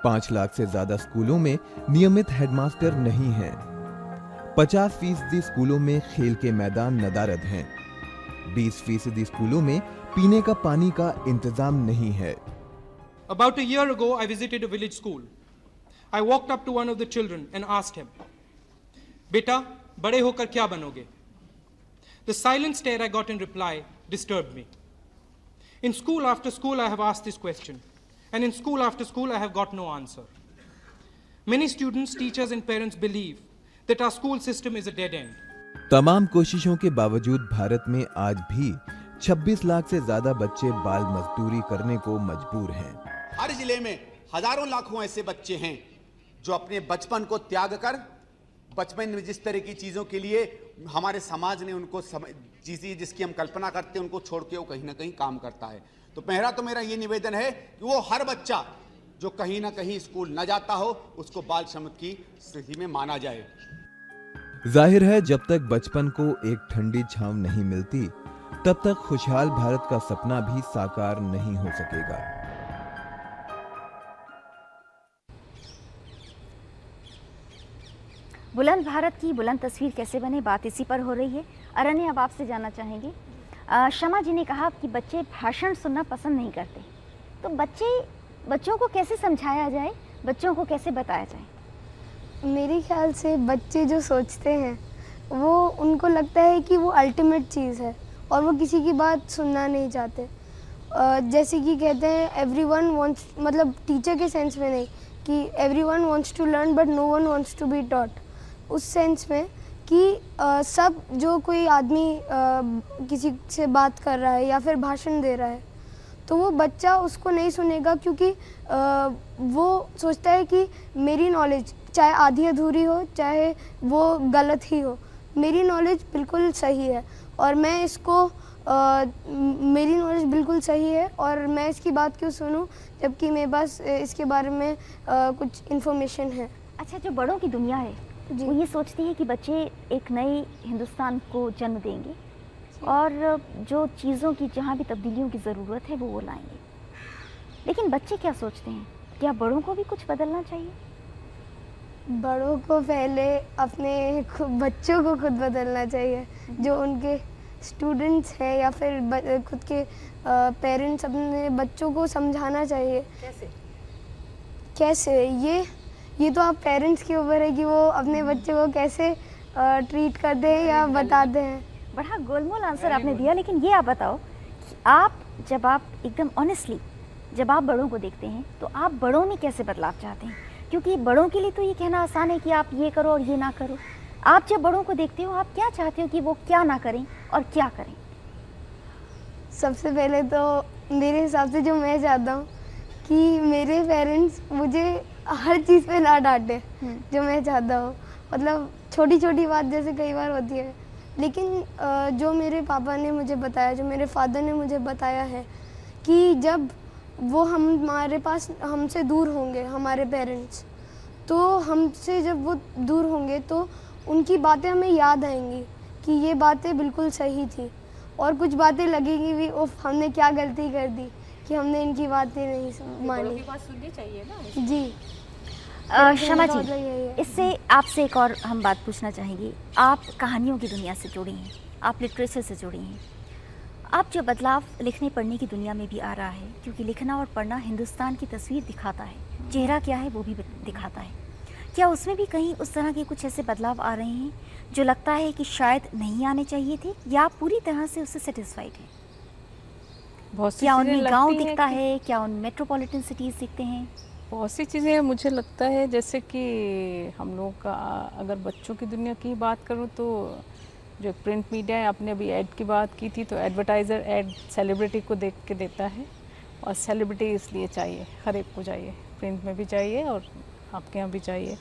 5 लाख से ज्यादा स्कूलों में नियमित हेडमास्टर नहीं हैं। 50% स्कूलों में खेल के मैदान नदारद हैं। 20% स्कूलों में पीने का पानी का इंतजाम नहीं है। About a year ago, I visited a village school. I walked up to one of the children and asked him, "Beta, bade hokar kya banoge?" The silent stare I got in reply disturbed me. In school after school, I have asked this question, and in school after school, I have got no answer. Many students, teachers, and parents believe that our school system is a dead end. तमाम कोशिशों के बावजूद भारत में आज भी 26 लाख से ज्यादा बच्चे बाल मजदूरी करने को मजबूर हैं। हर जिले में हजारों लाखों ऐसे बच्चे हैं जो अपने बचपन को त्याग कर बचपन में जिस तरह की चीजों के लिए हमारे समाज ने उनको चीजें जिसकी हम कल्पना करते हैं उनको छोड़ के वो कहीं ना कहीं काम करता है। तो पहला तो मेरा ये निवेदन है कि वो हर बच्चा जो कहीं ना कहीं स्कूल न जाता हो उसको बाल श्रम की स्थिति में माना जाए। जाहिर है जब तक बचपन को एक ठंडी छांव नहीं मिलती तब तक खुशहाल भारत का सपना भी साकार नहीं हो सकेगा। बुलंद भारत की बुलंद तस्वीर कैसे बने, बात इसी पर हो रही है। अरण्य, अब आपसे जानना चाहेंगे, शमा जी ने कहा कि बच्चे भाषण सुनना पसंद नहीं करते, तो बच्चों को कैसे समझाया जाए, बच्चों को कैसे बताया जाए? मेरे ख्याल से बच्चे जो सोचते हैं वो उनको लगता है कि वो अल्टीमेट चीज़ है और वो किसी की बात सुनना नहीं चाहते। जैसे कि कहते हैं एवरीवन वांट्स, मतलब टीचर के सेंस में नहीं कि everyone wants to learn but no one wants to be taught, उस सेंस में कि सब जो कोई आदमी किसी से बात कर रहा है या फिर भाषण दे रहा है तो वो बच्चा उसको नहीं सुनेगा, क्योंकि वो सोचता है कि मेरी नॉलेज चाहे आधी अधूरी हो चाहे वो गलत ही हो, मेरी नॉलेज बिल्कुल सही है और मैं इसको मेरी नॉलेज बिल्कुल सही है और मैं इसकी बात क्यों सुनूं जबकि मेरे पास इसके बारे में कुछ इन्फॉर्मेशन है। अच्छा, जो बड़ों की दुनिया है वो ये सोचती है कि बच्चे एक नए हिंदुस्तान को जन्म देंगे और जो चीज़ों की जहाँ भी तब्दीलियों की ज़रूरत है वो लाएंगे, लेकिन बच्चे क्या सोचते हैं, क्या बड़ों को भी कुछ बदलना चाहिए? बड़ों को पहले अपने बच्चों को खुद बदलना चाहिए, जो उनके स्टूडेंट्स हैं या फिर खुद के पेरेंट्स अपने बच्चों को समझाना चाहिए। कैसे ये तो आप पेरेंट्स के ऊपर है कि वो अपने बच्चे को कैसे ट्रीट करते हैं या बताते हैं। बड़ा गोलमोल आंसर आपने दिया, लेकिन ये आप बताओ कि जब आप एकदम ऑनेस्टली जब आप बड़ों को देखते हैं तो आप बड़ों में कैसे बदलाव चाहते हैं? क्योंकि बड़ों के लिए तो ये कहना आसान है कि आप ये करो और ये ना करो। आप जब बड़ों को देखते हो आप क्या चाहते हो कि वो क्या ना करें और क्या करें? सबसे पहले तो मेरे हिसाब से जो मैं चाहता हूँ कि मेरे पेरेंट्स मुझे हर चीज़ पे ना डांटे जो मैं चाहता हूँ, मतलब छोटी छोटी बात जैसे कई बार होती है, लेकिन जो मेरे पापा ने मुझे बताया, जो मेरे फादर ने मुझे बताया है कि जब वो हमारे पास हमसे दूर होंगे, हमारे पेरेंट्स, तो हमसे जब वो दूर होंगे तो उनकी बातें हमें याद आएंगी कि ये बातें बिल्कुल सही थी और कुछ बातें लगेंगी भी उफ हमने क्या गलती कर दी कि हमने इनकी बातें नहीं मानी। की बात सुननी चाहिए ना। जी शमा जी, इससे आपसे एक और हम बात पूछना चाहेंगे। आप कहानियों की दुनिया से जुड़ी हैं, आप लिटरेचर से जुड़ी हैं, आप जो बदलाव लिखने पढ़ने की दुनिया में भी आ रहा है, क्योंकि लिखना और पढ़ना हिंदुस्तान की तस्वीर दिखाता है, चेहरा क्या है वो भी दिखाता है, क्या उसमें भी कहीं उस तरह के कुछ ऐसे बदलाव आ रहे हैं जो लगता है कि शायद नहीं आने चाहिए थे, या आप पूरी तरह से उससे सेटिस्फाइड हैं? क्या उनमें गाँव दिखता है, क्या उन मेट्रोपॉलिटन सिटीज़ दिखते हैं? बहुत सी चीज़ें मुझे लगता है, जैसे कि हम लोग का अगर बच्चों की दुनिया की बात करूँ तो जो प्रिंट मीडिया है, आपने अभी ऐड की बात की थी, तो एडवर्टाइज़र ऐड सेलिब्रिटी को देख के देता है और सेलिब्रिटी इसलिए चाहिए, हर एक को चाहिए, प्रिंट में भी चाहिए और आपके यहाँ भी चाहिए।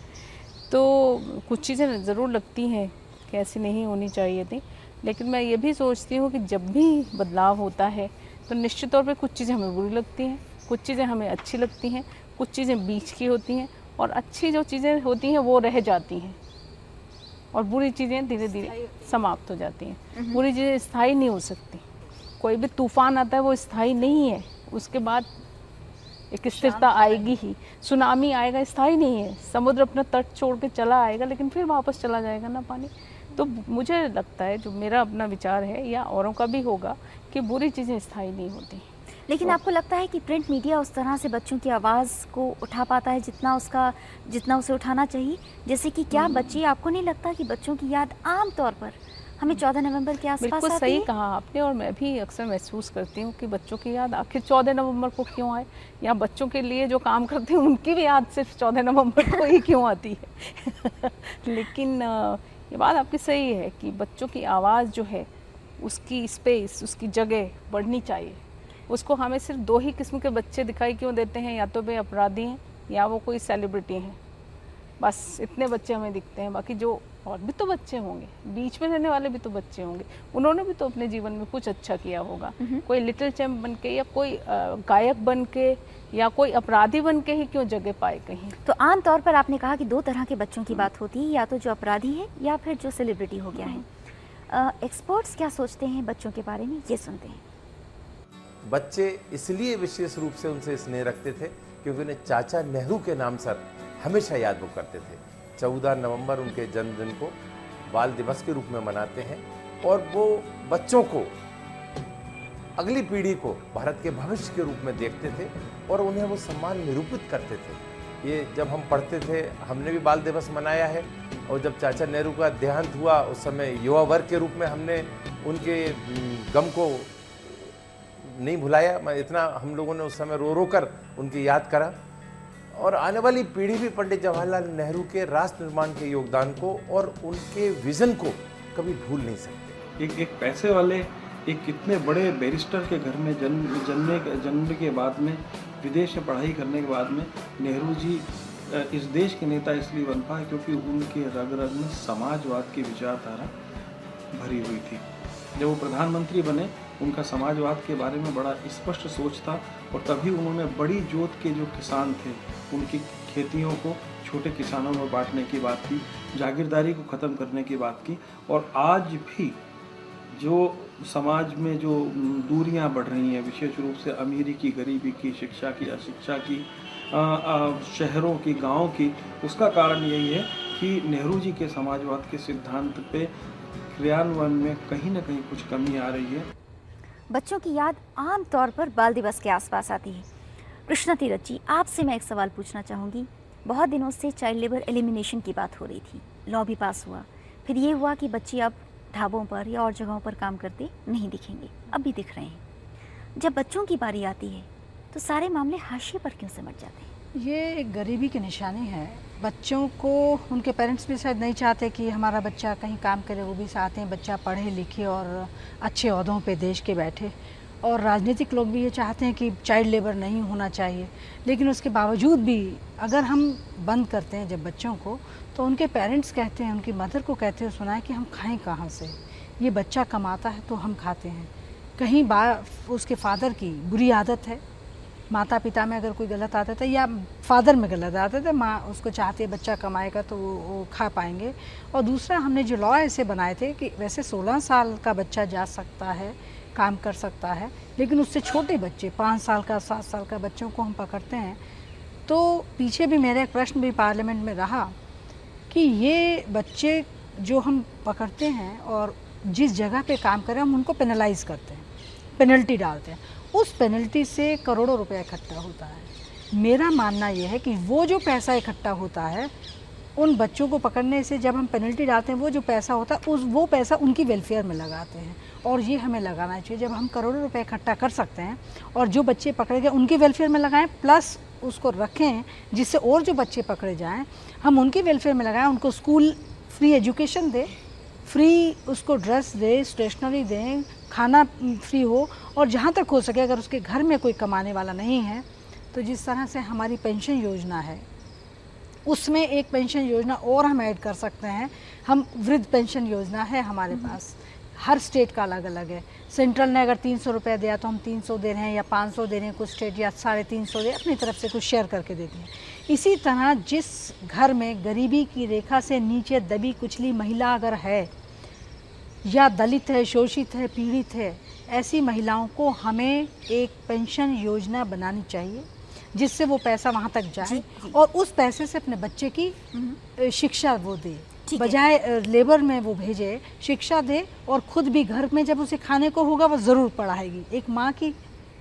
तो कुछ चीज़ें ज़रूर लगती हैं कि ऐसी नहीं होनी चाहिए थी, लेकिन मैं ये भी सोचती हूँ कि जब भी बदलाव होता है तो निश्चित तौर पे कुछ चीज़ें हमें बुरी लगती हैं, कुछ चीज़ें हमें अच्छी लगती हैं, कुछ चीज़ें बीच की होती हैं और अच्छी जो चीज़ें होती हैं वो रह जाती हैं और बुरी चीज़ें धीरे धीरे समाप्त हो जाती हैं। बुरी चीज़ें स्थायी नहीं हो सकती, कोई भी तूफ़ान आता है वो स्थायी नहीं है, उसके बाद एक स्थिरता आएगी ही। सुनामी आएगा, स्थायी नहीं है, समुद्र अपना तट छोड़ के चला आएगा लेकिन फिर वापस चला जाएगा ना पानी। तो मुझे लगता है, जो मेरा अपना विचार है या औरों का भी होगा, कि बुरी चीज़ें स्थायी नहीं होती। लेकिन आपको लगता है कि प्रिंट मीडिया उस तरह से बच्चों की आवाज़ को उठा पाता है जितना उसे उठाना चाहिए? जैसे कि क्या बच्चे, आपको नहीं लगता कि बच्चों की याद आम तौर पर हमें 14 नवंबर के आसपास बिल्कुल आती सही है? कहा आपने, और मैं भी अक्सर महसूस करती हूँ कि बच्चों की याद आखिर 14 नवंबर को क्यों आए, या बच्चों के लिए जो काम करते हैं उनकी भी याद सिर्फ 14 नवंबर को ही क्यों आती है। लेकिन ये बात आपकी सही है कि बच्चों की आवाज़ जो है, उसकी स्पेस, उसकी जगह बढ़नी चाहिए। उसको हमें सिर्फ 2 ही किस्म के बच्चे दिखाई क्यों देते हैं, या तो वे अपराधी हैं या वो कोई सेलिब्रिटी हैं, बस इतने बच्चे हमें दिखते हैं। बाकी जो और भी तो बच्चे होंगे, बीच में रहने वाले भी तो बच्चे होंगे, उन्होंने भी तो अपने जीवन में कुछ अच्छा किया होगा। कोई लिटिल चैम्प बन के, या कोई गायक बन के, या कोई अपराधी बन के ही क्यों जगह पाए कहीं। तो आम तौर पर आपने कहा कि 2 तरह के बच्चों की बात होती है, या तो जो अपराधी है या फिर जो सेलिब्रिटी हो गया है। एक्सपर्ट्स क्या सोचते हैं बच्चों के बारे में, ये सुनते हैं। बच्चे इसलिए विशेष रूप से उनसे स्नेह रखते थे क्योंकि उन्हें चाचा नेहरू के नाम से हमेशा याद वो करते थे। 14 नवंबर उनके जन्मदिन को बाल दिवस के रूप में मनाते हैं, और वो बच्चों को, अगली पीढ़ी को भारत के भविष्य के रूप में देखते थे और उन्हें वो सम्मान निरूपित करते थे। ये जब हम पढ़ते थे, हमने भी बाल दिवस मनाया है, और जब चाचा नेहरू का देहांत हुआ उस समय युवा वर्ग के रूप में हमने उनके गम को नहीं भुलाया। मैं इतना, हम लोगों ने उस समय रो रो कर उनकी याद करा, और आने वाली पीढ़ी भी पंडित जवाहरलाल नेहरू के राष्ट्र निर्माण के योगदान को और उनके विजन को कभी भूल नहीं सकते। एक पैसे वाले, एक कितने बड़े बैरिस्टर के घर में जन्मने के बाद में, विदेश में पढ़ाई करने के बाद में नेहरू जी इस देश के नेता इसलिए बन पाए क्योंकि उनके रग रग में समाजवाद की विचारधारा भरी हुई थी। जब वो प्रधानमंत्री बने, उनका समाजवाद के बारे में बड़ा स्पष्ट सोच था, और तभी उन्होंने बड़ी जोत के जो किसान थे उनकी खेतियों को छोटे किसानों में बांटने की बात की, जागीरदारी को ख़त्म करने की बात की। और आज भी जो समाज में जो दूरियां बढ़ रही हैं, विशेष रूप से अमीरी की, गरीबी की, शिक्षा की, अशिक्षा की, शहरों की, गाँव की, उसका कारण यही है कि नेहरू जी के समाजवाद के सिद्धांत पे क्रियान्वयन में कहीं ना कहीं कुछ कमी आ रही है। बच्चों की याद आम तौर पर बाल दिवस के आसपास आती है। कृष्णा तीरथ जी, आपसे मैं एक सवाल पूछना चाहूँगी। बहुत दिनों से चाइल्ड लेबर एलिमिनेशन की बात हो रही थी, लॉ भी पास हुआ, फिर ये हुआ कि बच्चे अब ढाबों पर या और जगहों पर काम करते नहीं दिखेंगे, अब भी दिख रहे हैं। जब बच्चों की बारी आती है तो सारे मामले हाशिए पर क्यों सिमट जाते हैं? ये एक गरीबी की निशानी है। बच्चों को उनके पेरेंट्स भी शायद नहीं चाहते कि हमारा बच्चा कहीं काम करे, वो भी चाहते हैं बच्चा पढ़े लिखे और अच्छे ओहदों पे देश के बैठे। और राजनीतिक लोग भी ये चाहते हैं कि चाइल्ड लेबर नहीं होना चाहिए। लेकिन उसके बावजूद भी अगर हम बंद करते हैं जब बच्चों को, तो उनके पेरेंट्स कहते हैं, उनकी मदर को कहते हैं, सुना है कि हम खाएं कहाँ से, ये बच्चा कमाता है तो हम खाते हैं। कहीं उसके फादर की बुरी आदत है, माता पिता में अगर कोई गलत आदत है या फादर में गलत आदत है, माँ उसको चाहती है बच्चा कमाएगा तो वो खा पाएंगे। और दूसरा, हमने जो लॉ ऐसे बनाए थे कि वैसे 16 साल का बच्चा जा सकता है, काम कर सकता है, लेकिन उससे छोटे बच्चे 5 साल का 7 साल का बच्चों को हम पकड़ते हैं। तो पीछे भी मेरा एक प्रश्न भी पार्लियामेंट में रहा कि ये बच्चे जो हम पकड़ते हैं और जिस जगह पे काम करें हम उनको पेनलाइज करते हैं, पेनल्टी डालते हैं, उस पेनल्टी से करोड़ों रुपए इकट्ठा होता है। मेरा मानना यह है कि वो जो पैसा इकट्ठा होता है उन बच्चों को पकड़ने से, जब हम पेनल्टी डालते हैं, वो जो पैसा होता है वो पैसा उनकी वेलफेयर में लगाते हैं। और ये हमें लगाना चाहिए। जब हम करोड़ों रुपए इकट्ठा कर सकते हैं और जो बच्चे पकड़े गए उनकी वेलफेयर में लगाएं, प्लस उसको रखें जिससे और जो बच्चे पकड़े जाएं हम उनकी वेलफेयर में लगाएं, उनको स्कूल फ्री एजुकेशन दें, फ्री उसको ड्रेस दें, स्टेशनरी दें, खाना फ्री हो, और जहाँ तक हो सके अगर उसके घर में कोई कमाने वाला नहीं है तो जिस तरह से हमारी पेंशन योजना है उसमें एक पेंशन योजना और हम ऐड कर सकते हैं। हम वृद्ध पेंशन योजना है हमारे पास, हर स्टेट का अलग अलग है। सेंट्रल ने अगर 300 रुपये दिया तो हम 300 दे रहे हैं या 500 दे रहे हैं, कुछ स्टेट या 350 दे, अपनी तरफ से कुछ शेयर करके देते हैं। इसी तरह जिस घर में गरीबी की रेखा से नीचे दबी कुचली महिला अगर है या दलित है, शोषित है, पीड़ित है, ऐसी महिलाओं को हमें एक पेंशन योजना बनानी चाहिए जिससे वो पैसा वहाँ तक जाए और उस पैसे से अपने बच्चे की शिक्षा वो दे, बजाय लेबर में वो भेजे, शिक्षा दे और खुद भी घर में जब उसे खाने को होगा वो ज़रूर पढ़ाएगी। एक माँ की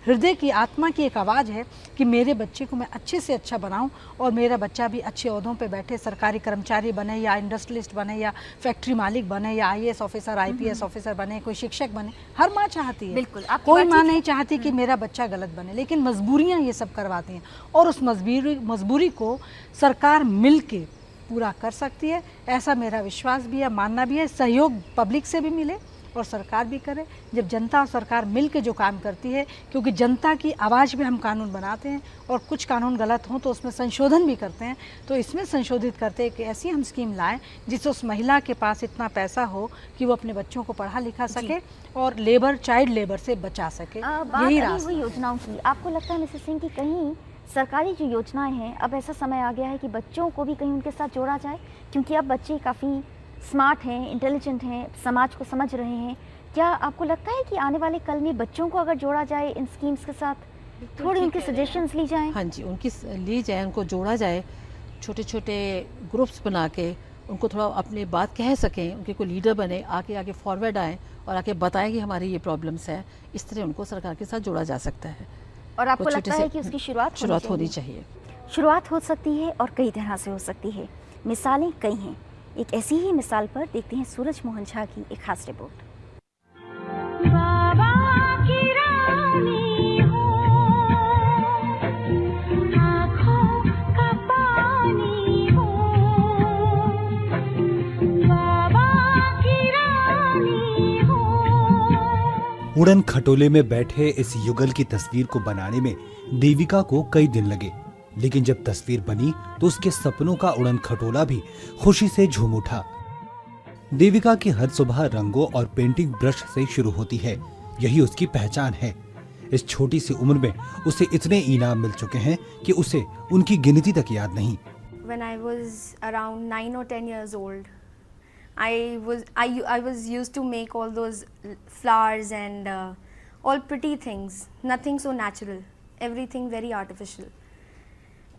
हृदय की आत्मा की एक आवाज़ है कि मेरे बच्चे को मैं अच्छे से अच्छा बनाऊं और मेरा बच्चा भी अच्छे ओहदों पे बैठे, सरकारी कर्मचारी बने या इंडस्ट्रियलिस्ट बने या फैक्ट्री मालिक बने या IAS ऑफिसर, IPS ऑफिसर बने, कोई शिक्षक बने। हर माँ चाहती है, बिल्कुल, कोई माँ नहीं चाहती कि मेरा बच्चा गलत बने, लेकिन मजबूरियाँ ये सब करवाती हैं और उस मजबूरी को सरकार मिल के पूरा कर सकती है, ऐसा मेरा विश्वास भी है, मानना भी है। सहयोग पब्लिक से भी मिले और सरकार भी करे। जब जनता और सरकार मिल के जो काम करती है, क्योंकि जनता की आवाज़ में हम कानून बनाते हैं और कुछ कानून गलत हों तो उसमें संशोधन भी करते हैं, तो इसमें संशोधित करते हैं कि ऐसी हम स्कीम लाएं जिससे उस महिला के पास इतना पैसा हो कि वो अपने बच्चों को पढ़ा लिखा सके और लेबर, चाइल्ड लेबर से बचा सके। यही रास्ता। योजनाओं की आपको लगता है मिसेस सिंह कि कहीं सरकारी जो योजनाएं हैं, अब ऐसा समय आ गया है कि बच्चों को भी कहीं उनके साथ जोड़ा जाए, क्योंकि अब बच्चे काफ़ी स्मार्ट हैं, इंटेलिजेंट हैं, समाज को समझ रहे हैं। क्या आपको लगता है कि आने वाले कल में बच्चों को अगर जोड़ा जाए इन स्कीम्स के साथ, थोड़ी उनके सजेशंस ली जाएं? हाँ जी, उनकी ली जाए, उनको जोड़ा जाए, छोटे छोटे ग्रुप्स बना के उनको थोड़ा अपनी बात कह सकें, उनके कोई लीडर बने, आगे फॉरवर्ड आएँ और आके बताएं कि हमारी ये प्रॉब्लम्स हैं। इस तरह उनको सरकार के साथ जोड़ा जा सकता है। और आपको लगता है कि उसकी शुरुआत होनी चाहिए? शुरुआत हो सकती है और कई तरह से हो सकती है, मिसालें कई हैं। एक ऐसी ही मिसाल पर देखते हैं सूरज मोहन झा की एक खास रिपोर्ट। बाबा की रानी हो, आँखों का पानी हो, बाबा की रानी हो। उड़न खटोले में बैठे इस युगल की तस्वीर को बनाने में देविका को कई दिन लगे, लेकिन जब तस्वीर बनी तो उसके सपनों का उड़न खटोला भी खुशी से झूम उठा। देविका की हर सुबह रंगों और पेंटिंग ब्रश से शुरू होती है, यही उसकी पहचान है। इस छोटी सी उम्र में उसे इतने इनाम मिल चुके हैं कि उसे उनकी गिनती तक याद नहीं। When I was around 9 or 10 years old, I was used to make all those flowers and all pretty things, nothing so natural, everything very artificial.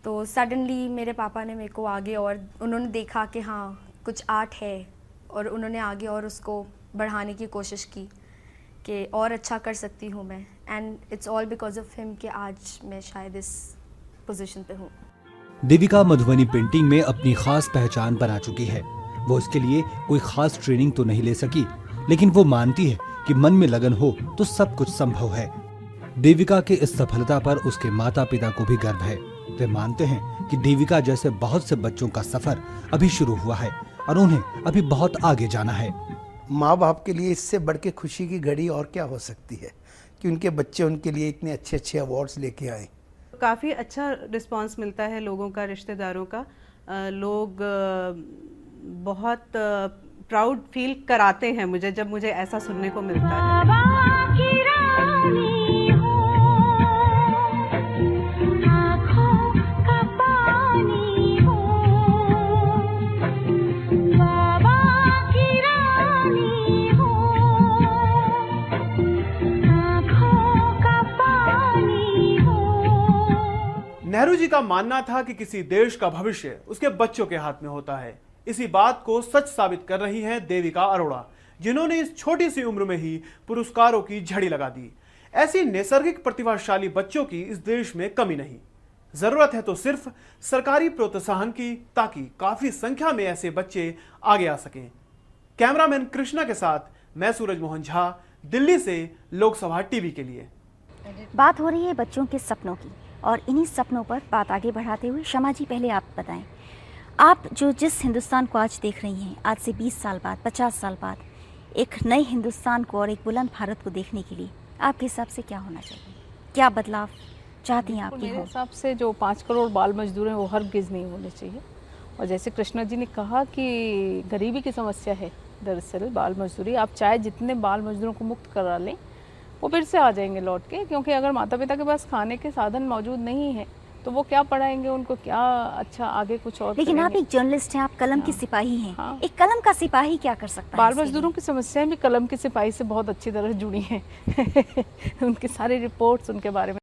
तो सडनली मेरे पापा ने मेरे को आगे और उन्होंने देखा कि हाँ कुछ आर्ट है और उन्होंने आगे और उसको बढ़ाने की कोशिश की कि और अच्छा कर सकती हूँ मैं, and it's all because of him कि आज मैं शायद इस पोजीशन पे हूँ। देविका मधुबनी पेंटिंग में अपनी खास पहचान बना चुकी है। वो इसके लिए कोई खास ट्रेनिंग तो नहीं ले सकी, लेकिन वो मानती है कि मन में लगन हो तो सब कुछ संभव है। देविका के इस सफलता पर उसके माता पिता को भी गर्व है। वे मानते हैं कि देविका जैसे बहुत से बच्चों का सफर अभी शुरू हुआ है और उन्हें अभी बहुत आगे जाना है। माँ बाप के लिए इससे बढ़ के खुशी की घड़ी और क्या हो सकती है कि उनके बच्चे उनके लिए इतने अच्छे अच्छे अवार्ड्स लेके आए। काफ़ी अच्छा रिस्पांस मिलता है लोगों का, रिश्तेदारों का। लोग बहुत प्राउड फील कराते हैं मुझे जब मुझे ऐसा सुनने को मिलता है। नेहरू जी का मानना था कि किसी देश का भविष्य उसके बच्चों के हाथ में होता है। इसी बात को सच साबित कर रही हैं देविका अरोड़ा, जिन्होंने इस छोटी सी उम्र में ही पुरस्कारों की झड़ी लगा दी। ऐसी नैसर्गिक प्रतिभाशाली बच्चों की इस देश में कमी नहीं। जरूरत है तो सिर्फ सरकारी प्रोत्साहन की, ताकि काफी संख्या में ऐसे बच्चे आगे आ सकें। कैमरामैन कृष्णा के साथ मैं सूरज मोहन झा, दिल्ली से लोकसभा टीवी के लिए। बात हो रही है बच्चों के सपनों की, और इन्हीं सपनों पर बात आगे बढ़ाते हुए शमा जी, पहले आप बताएं, आप जो जिस हिंदुस्तान को आज देख रही हैं, आज से 20 साल बाद, 50 साल बाद एक नए हिंदुस्तान को और एक बुलंद भारत को देखने के लिए आपके हिसाब से क्या होना चाहिए? क्या बदलाव चाहती हैं आपकी? मेरे हिसाब से जो 5 करोड़ बाल मजदूर हैं वो हरगिज़ नहीं होने चाहिए। और जैसे कृष्णा जी ने कहा कि गरीबी की समस्या है दरअसल बाल मजदूरी, आप चाहे जितने बाल मजदूरों को मुक्त करा लें वो फिर से आ जाएंगे लौट के, क्योंकि अगर माता पिता के पास खाने के साधन मौजूद नहीं है तो वो क्या पढ़ाएंगे उनको, क्या अच्छा आगे कुछ और। लेकिन आप एक जर्नलिस्ट हैं, आप कलम की सिपाही हैं। एक कलम का सिपाही क्या कर सकता है? बाल मजदूरों की समस्याएं भी कलम के सिपाही से बहुत अच्छी तरह जुड़ी हैं। उनके सारे रिपोर्ट्स उनके बारे में